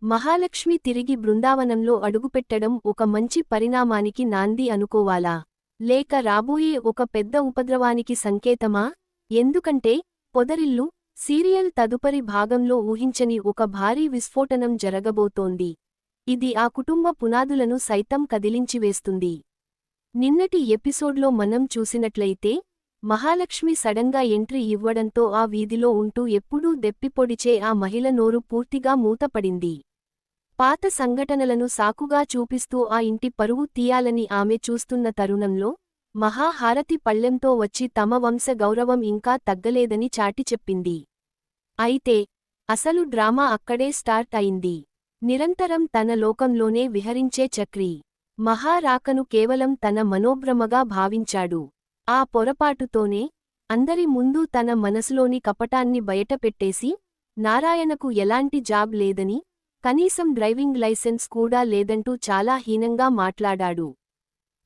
మహాలక్ష్మి తిరిగి బృందావనంలో అడుగుపెట్టడం ఒక మంచి పరిణామానికి నాంది అనుకోవాలా? లేక రాబోయే ఒక పెద్ద ఉపద్రవానికి సంకేతమా? ఎందుకంటే, పొదరిల్లు సీరియల్ తదుపరి భాగంలో ఊహించని ఒక భారీ విస్ఫోటనం జరగబోతోంది. ఇది ఆ కుటుంబ పునాదులను సైతం కదిలించివేస్తుంది. నిన్నటి ఎపిసోడ్లో మనం చూసినట్లయితే, మహాలక్ష్మి సడన్గా ఎంట్రీ ఇవ్వడంతో ఆ వీధిలో ఉంటూ ఎప్పుడూ దెప్పిపొడిచే ఆ మహిళ నోరు పూర్తిగా మూతపడింది. పాత సంఘటనలను సాకుగా చూపిస్తూ ఆ ఇంటి పరువు తీయాలని ఆమె చూస్తున్న తరుణంలో, మహా హారతి పళ్ళెంతో వచ్చి తమ వంశ గౌరవం ఇంకా తగ్గలేదని చాటి చెప్పింది. అయితే, అసలు డ్రామా అక్కడే స్టార్ట్ అయింది. నిరంతరం తన లోకంలోనే విహరించే చక్రి, మహా రాకను కేవలం తన మనోభ్రమగా భావించాడు. ఆ పొరపాటుతోనే, అందరి ముందూ తన మనసులోని కపటాన్ని బయటపెట్టేసి, నారాయణకు ఎలాంటి జాబ్ లేదని, కనీసం డ్రైవింగ్ లైసెన్స్ కూడా లేదంటూ చాలా హీనంగా మాట్లాడాడు.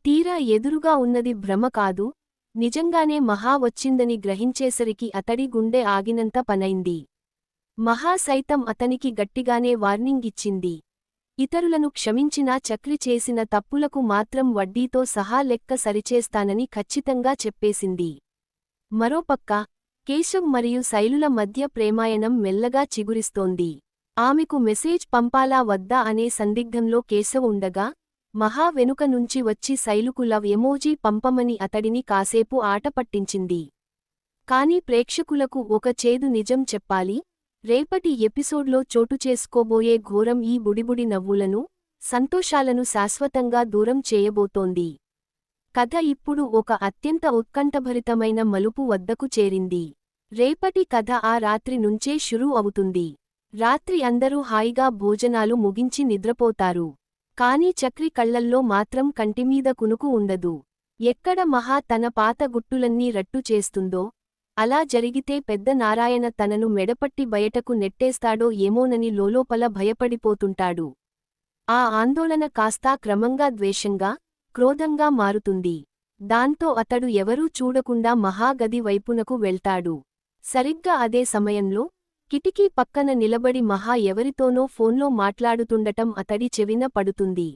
తీరా ఎదురుగా ఉన్నది భ్రమ కాదు, నిజంగానే మహా వచ్చిందని గ్రహించేసరికి అతడి గుండె ఆగినంత పనైంది. మహా సైతం అతనికి గట్టిగానే వార్నింగ్ ఇచ్చింది. ఇతరులను క్షమించినా చక్రి చేసిన తప్పులకు మాత్రం వడ్డీతో సహా లెక్క సరిచేస్తానని ఖచ్చితంగా చెప్పేసింది. మరోపక్క, కేశవ్ మరియు శైలుల మధ్య ప్రేమాయణం మెల్లగా చిగురిస్తోంది. ఆమెకు మెసేజ్ పంపాలా వద్దా అనే సందిగ్ధంలో కేశవ్ ఉండగా, మహా వెనుక నుంచి వచ్చి శైలుకు లవ్ ఎమోజీ పంపమని అతడిని కాసేపు ఆటపట్టించింది. కాని ప్రేక్షకులకు ఒక చేదు నిజం చెప్పాలి, రేపటి ఎపిసోడ్లో చోటుచేసుకోబోయే ఘోరం ఈ బుడిబుడి నవ్వులను, సంతోషాలను శాశ్వతంగా దూరం చేయబోతోంది. కథ ఇప్పుడు ఒక అత్యంత ఉత్కంఠభరితమైన మలుపు వద్దకు చేరింది. రేపటి కథ ఆ రాత్రి నుంచే షురూ అవుతుంది. రాత్రి అందరూ హాయిగా భోజనాలు ముగించి నిద్రపోతారు. కాని చక్రి కళ్లల్లో మాత్రం కంటిమీద కునుకు ఉండదు. ఎక్కడ మహా తన పాత గుట్టులన్నీ రట్టు చేస్తుందో, అలా జరిగితే పెద్ద నారాయణ తనను మెడపట్టి బయటకు నెట్టేస్తాడో ఏమోనని లోలోపల భయపడిపోతుంటాడు. ఆ ఆందోళన కాస్తా క్రమంగా ద్వేషంగా, క్రోధంగా మారుతుంది. దాంతో అతడు ఎవరూ చూడకుండా మహా గది వైపునకు వెళ్తాడు. సరిగ్గా అదే సమయంలో, కిటికీ పక్కన నిలబడి మహా ఎవరితోనో ఫోన్లో మాట్లాడుతుండటం అతడి చెవిన పడుతుంది.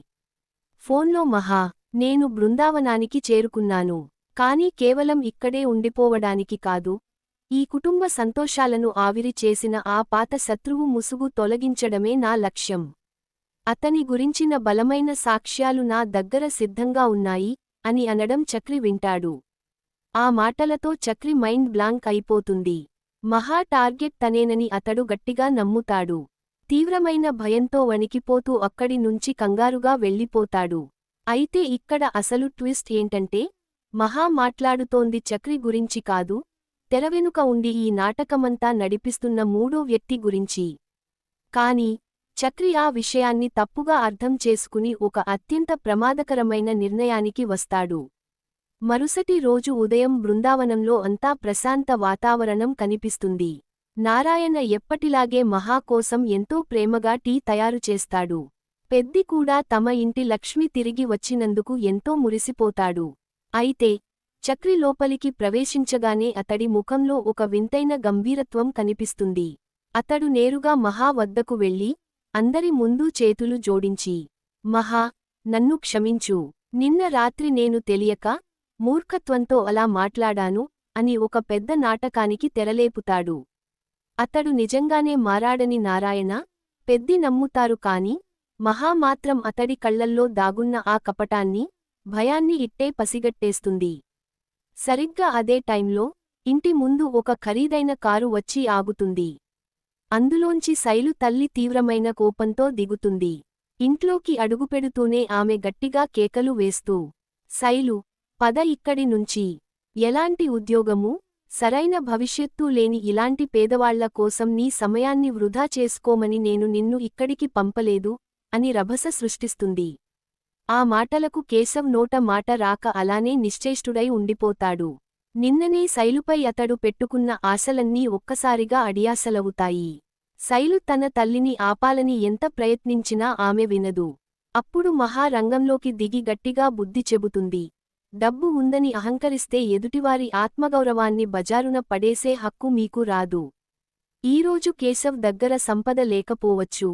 ఫోన్లో మహా, నేను బృందావనానికి చేరుకున్నాను. కానీ కేవలం ఇక్కడే ఉండిపోవడానికి కాదు, ఈ కుటుంబ సంతోషాలను ఆవిరి చేసిన ఆ పాత శత్రువు ముసుగు తొలగించడమే నా లక్ష్యం. అతని గురించిన బలమైన సాక్ష్యాలు నా దగ్గర సిద్ధంగా ఉన్నాయి అని అనడం చక్రి వింటాడు. ఆ మాటలతో చక్రి మైండ్ బ్లాంక్ అయిపోతుంది. మహా టార్గెట్ తనేనని అతడు గట్టిగా నమ్ముతాడు. తీవ్రమైన భయంతో వణికిపోతూ అక్కడి నుంచి కంగారుగా వెళ్ళిపోతాడు. అయితే ఇక్కడ అసలు ట్విస్ట్ ఏంటంటే, మహా మాట్లాడుతోంది చక్రి గురించి కాదు, తెరవెనుక ఉండి ఈ నాటకమంతా నడిపిస్తున్న మూడో వ్యక్తి గురించి. కాని, చక్రి ఆ విషయాన్ని తప్పుగా అర్థం చేసుకుని ఒక అత్యంత ప్రమాదకరమైన నిర్ణయానికి వస్తాడు. మరుసటి రోజు ఉదయం బృందావనంలో అంతా ప్రశాంత వాతావరణం కనిపిస్తుంది. నారాయణ ఎప్పటిలాగే మహా కోసం ఎంతో ప్రేమగా టీ తయారు చేస్తాడు. పెద్ది కూడా తమ ఇంటి లక్ష్మి తిరిగి వచ్చినందుకు ఎంతో మురిసిపోతాడు. అయితే, చక్రి లోపలికి ప్రవేశించగానే అతడి ముఖంలో ఒక వింతైన గంభీరత్వం కనిపిస్తుంది. అతడు నేరుగా మహా వద్దకు వెళ్ళి, అందరి ముందూ చేతులు జోడించి, మహా, నన్ను క్షమించు. నిన్న రాత్రి నేను తెలియక, మూర్ఖత్వంతో అలా మాట్లాడాను అని ఒక పెద్ద నాటకానికి తెరలేపుతాడు. అతడు నిజంగానే మారాడని నారాయణ, పెద్ది నమ్ముతారు కాని, మహా మాత్రం అతడి కళ్లల్లో దాగున్న ఆ కపటాన్ని, భయాన్ని ఇట్టే పసిగట్టేస్తుంది. సరిగ్గా అదే టైంలో, ఇంటి ముందు ఒక ఖరీదైన కారు వచ్చి ఆగుతుంది. అందులోంచి శైలు తల్లి తీవ్రమైన కోపంతో దిగుతుంది. ఇంట్లోకి అడుగుపెడుతూనే ఆమె గట్టిగా కేకలు వేస్తూ, శైలు, పద ఇక్కడి నుంచి. ఎలాంటి ఉద్యోగమూ, సరైన భవిష్యత్తూ లేని ఇలాంటి పేదవాళ్ల కోసం నీ సమయాన్ని వృధా చేసుకోమని నేను నిన్ను ఇక్కడికి పంపలేదు అని రభస సృష్టిస్తుంది. ఆ మాటలకు కేశవ్ నోట మాట రాక అలానే నిశ్చేష్టుడై ఉండిపోతాడు. నిన్ననే శైలుపై అతడు పెట్టుకున్న ఆశలన్నీ ఒక్కసారిగా అడియాసలవుతాయి. శైలు తన తల్లిని ఆపాలని ఎంత ప్రయత్నించినా ఆమె వినదు. అప్పుడు మహా రంగంలోకి దిగి గట్టిగా బుద్ధి చెబుతుంది. డబ్బు ఉందని అహంకరిస్తే ఎదుటివారి ఆత్మగౌరవాన్ని బజారున పడేసే హక్కు మీకు రాదు. ఈరోజు కేశవ్ దగ్గర సంపద లేకపోవచ్చు,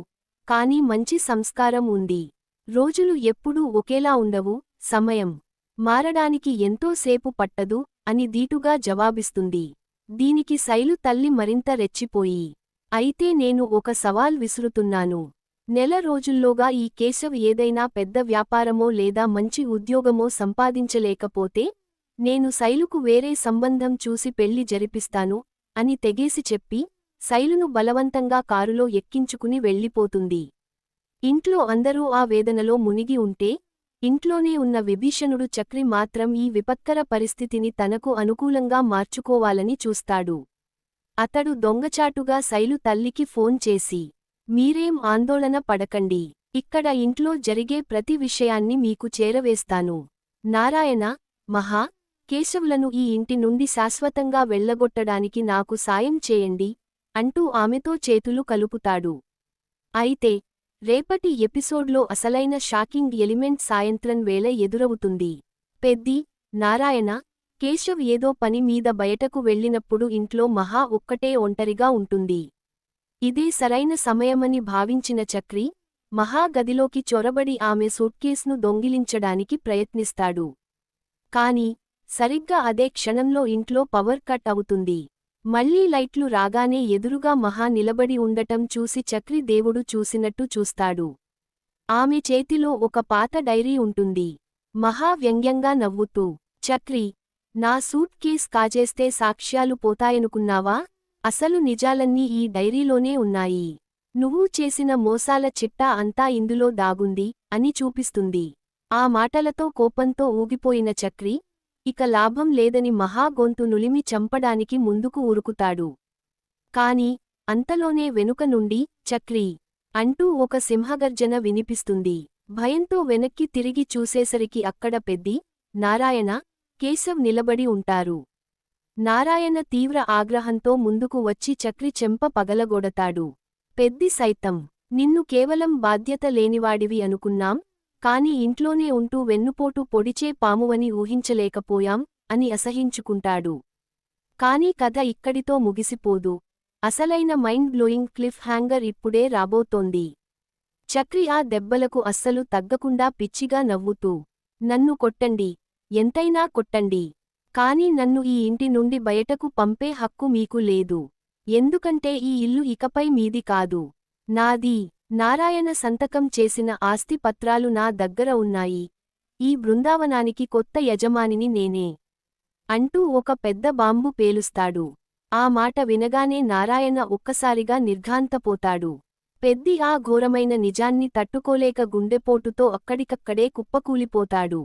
కాని మంచి సంస్కారం ఉంది. రోజులు ఎప్పుడూ ఒకేలా ఉండవు, సమయం మారడానికి ఎంతో సేపు పట్టదు అని దీటుగా జవాబిస్తుంది. దీనికి శైలు తల్లి మరింత రెచ్చిపోయి, అయితే నేను ఒక సవాల్ విసురుతున్నాను. నెల రోజుల్లోగా ఈ కేశవ్ ఏదైనా పెద్ద వ్యాపారమో లేదా మంచి ఉద్యోగమో సంపాదించలేకపోతే నేను శైలుకు వేరే సంబంధం చూసి పెళ్లి జరిపిస్తాను అని తెగేసి చెప్పి శైలును బలవంతంగా కారులో ఎక్కించుకుని వెళ్ళిపోతుంది. ఇంట్లో అందరూ ఆ వేదనలో మునిగి ఉంటే ఇంట్లోనే ఉన్న విభీషణుడు చక్రి మాత్రం ఈ విపత్కర పరిస్థితిని తనకు అనుకూలంగా మార్చుకోవాలని చూస్తాడు. అతడు దొంగచాటుగా శైలు తల్లికి ఫోన్ చేసి, మీరేం ఆందోళన పడకండి, ఇక్కడ ఇంట్లో జరిగే ప్రతి విషయాన్ని మీకు చేరవేస్తాను. నారాయణ, మహా, కేశవులను ఈ ఇంటి నుండి శాశ్వతంగా వెళ్లగొట్టడానికి నాకు సాయం చేయండి అంటూ ఆమెతో చేతులు కలుపుతాడు. అయితే రేపటి ఎపిసోడ్లో అసలైన షాకింగ్ ఎలిమెంట్ సాయంత్రం వేళ ఎదురవుతుంది. పెద్ది, నారాయణ, కేశవ్ ఏదో పని మీద బయటకు వెళ్ళినప్పుడు ఇంట్లో మహా ఒక్కటే ఒంటరిగా ఉంటుంది. ఇదే సరైన సమయమని భావించిన చక్రి మహా గదిలోకి చొరబడి ఆమె సూట్కేస్ను దొంగిలించడానికి ప్రయత్నిస్తాడు. కాని సరిగ్గా అదే క్షణంలో ఇంట్లో పవర్ కట్ అవుతుంది. మళ్లీ లైట్లు రాగానే ఎదురుగా మహా నిలబడి ఉండటం చూసి చక్రి దేవుడు చూసినట్టు చూస్తాడు. ఆమె చేతిలో ఒక పాత డైరీ ఉంటుంది. మహా వ్యంగ్యంగా నవ్వుతూ, చక్రి, నా సూట్ కేస్ కాజేస్తే సాక్ష్యాలు పోతాయనుకున్నావా? అసలు నిజాలన్నీ ఈ డైరీలోనే ఉన్నాయి. నువ్వు చేసిన మోసాల చిట్టా అంతా ఇందులో దాగుంది అని చూపిస్తుంది. ఆ మాటలతో కోపంతో ఊగిపోయిన చక్రి ఇక లాభం లేదని మహా గొంతు నులిమి చంపడానికి ముందుకు ఉరుకుతాడు. కాని అంతలోనే వెనుక నుండి చక్రీ అంటూ ఒక సింహగర్జన వినిపిస్తుంది. భయంతో వెనక్కి తిరిగి చూసేసరికి అక్కడ పెద్ది, నారాయణ, కేశవ్ నిలబడి ఉంటారు. నారాయణ తీవ్ర ఆగ్రహంతో ముందుకు వచ్చి చక్రి చెంప పగలగొడతాడు. పెద్ది సైతం, నిన్ను కేవలం బాధ్యత లేనివాడివి అనుకున్నాం, కాని ఇంట్లోనే ఉంటూ వెన్నుపోటు పొడిచే పామువని ఊహించలేకపోయాం అని అసహించుకుంటాడు. కాని కథ ఇక్కడితో ముగిసిపోదు. అసలైన మైండ్ బ్లోయింగ్ క్లిఫ్ హ్యాంగర్ ఇప్పుడే రాబోతోంది. చక్రి ఆ దెబ్బలకు అస్సలు తగ్గకుండా పిచ్చిగా నవ్వుతూ, నన్ను కొట్టండి, ఎంతైనా కొట్టండి, కాని నన్ను ఈ ఇంటి నుండి బయటకు పంపే హక్కు మీకు లేదు. ఎందుకంటే ఈ ఇల్లు ఇకపై మీది కాదు, నాది. నారాయణ సంతకం చేసిన ఆస్తి పత్రాలు నా దగ్గర ఉన్నాయి. ఈ బృందావనానికి కొత్త యజమానిని నేనే అంటూ ఒక పెద్ద బాంబు పేలుస్తాడు. ఆ మాట వినగానే నారాయణ ఒక్కసారిగా నిర్ఘాంతపోతాడు. పెద్ది ఆ ఘోరమైన నిజాన్ని తట్టుకోలేక గుండెపోటుతో అక్కడికక్కడే కుప్పకూలిపోతాడు.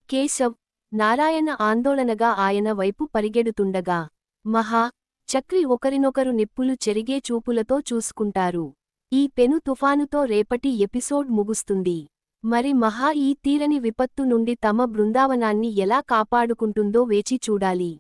కేశవ్, నారాయణ ఆందోళనగా ఆయన వైపు పరిగెడుతుండగా మహా, చక్రి ఒకరినొకరు నిప్పులు చెరిగే చూపులతో చూసుకుంటారు. ఈ పెను తుఫానుతో రేపటి ఎపిసోడ్ ముగుస్తుంది. మరి మహా ఈ తీరని విపత్తు నుండి తమ బృందావనాన్ని ఎలా కాపాడుకుంటుందో వేచి చూడాలి.